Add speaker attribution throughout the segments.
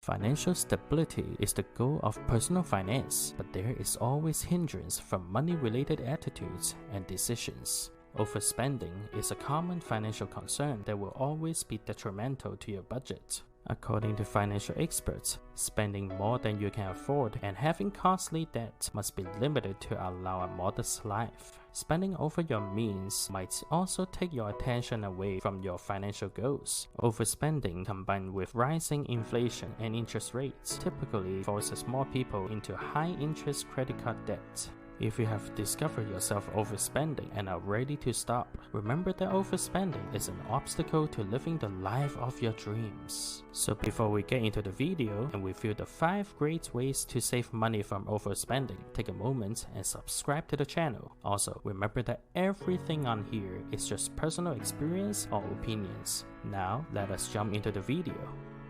Speaker 1: Financial stability is the goal of personal finance, but there is always hindrance from money-related attitudes and decisions. Overspending is a common financial concern that will always be detrimental to your budget. According to financial experts, spending more than you can afford and having costly debt must be limited to allow a modest life. Spending over your means might also take your attention away from your financial goals. Overspending combined with rising inflation and interest rates typically forces more people into high-interest credit card debt. If you have discovered yourself overspending and are ready to stop, remember that overspending is an obstacle to living the life of your dreams. So before we get into the video and review the 5 great ways to save money from overspending, take a moment and subscribe to the channel. Also, remember that everything on here is just personal experience or opinions. Now, let us jump into the video.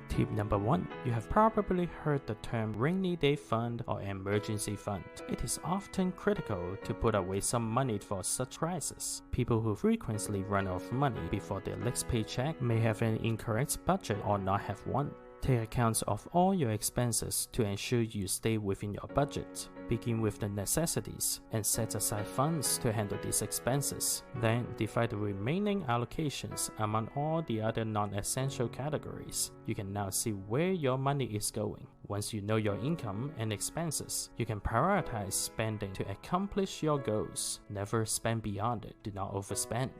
Speaker 1: Tip number 1. You have probably heard the term rainy day fund or emergency fund. It is often critical to put away some money for such crises. People who frequently run out of money before their next paycheck may have an incorrect budget or not have one. Take account of all your expenses to ensure you stay within your budget. Begin with the necessities and set aside funds to handle these expenses. Then divide the remaining allocations among all the other non-essential categories. You can now see where your money is going. Once you know your income and expenses, you can prioritize spending to accomplish your goals. Never spend beyond it. Do not overspend.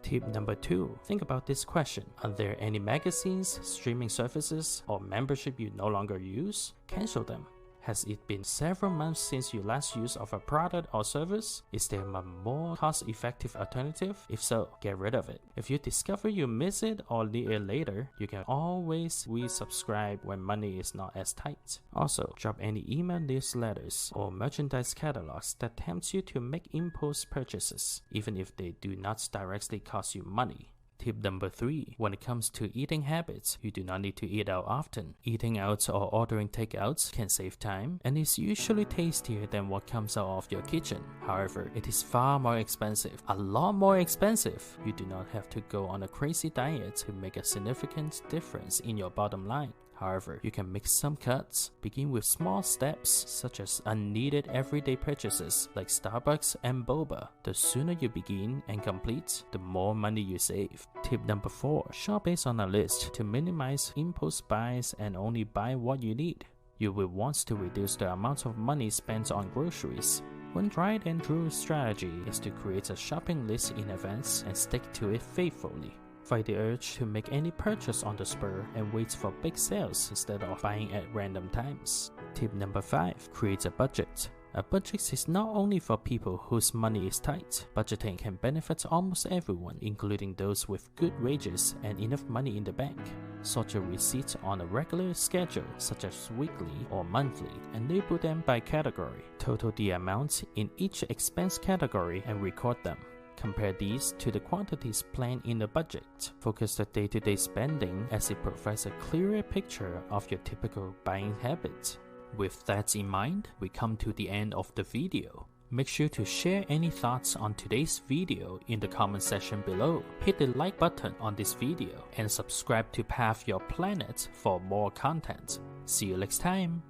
Speaker 1: Tip number 2. Think about this question. Are there any magazines, streaming services, or membership you no longer use? Cancel them. Has it been several months since you last used of a product or service? Is there a more cost-effective alternative? If so, get rid of it. If you discover you miss it or need it later, you can always resubscribe when money is not as tight. Also, drop any email newsletters or merchandise catalogs that tempt you to make impulse purchases, even if they do not directly cost you money. Tip number 3. When it comes to eating habits, you do not need to eat out often. Eating out or ordering takeouts can save time and is usually tastier than what comes out of your kitchen. However, it is far more expensive. A lot more expensive. You do not have to go on a crazy diet to make a significant difference in your bottom line. However, you can make some cuts. Begin with small steps such as unneeded everyday purchases like Starbucks and boba. The sooner you begin and complete, the more money you save. Tip number 4. Shop based on a list to minimize impulse buys and only buy what you need. You will want to reduce the amount of money spent on groceries. One tried and true strategy is to create a shopping list in advance and stick to it faithfully. Fight the urge to make any purchase on the spur and wait for big sales instead of buying at random times. Tip number 5. Create a budget. A budget is not only for people whose money is tight. Budgeting can benefit almost everyone, including those with good wages and enough money in the bank. Sort your receipts on a regular schedule, such as weekly or monthly, and label them by category. Total the amounts in each expense category and record them. Compare these to the quantities planned in the budget. Focus the day-to-day spending as it provides a clearer picture of your typical buying habits. With that in mind, we come to the end of the video. Make sure to share any thoughts on today's video in the comment section below. Hit the like button on this video and subscribe to Path Your Planet for more content. See you next time.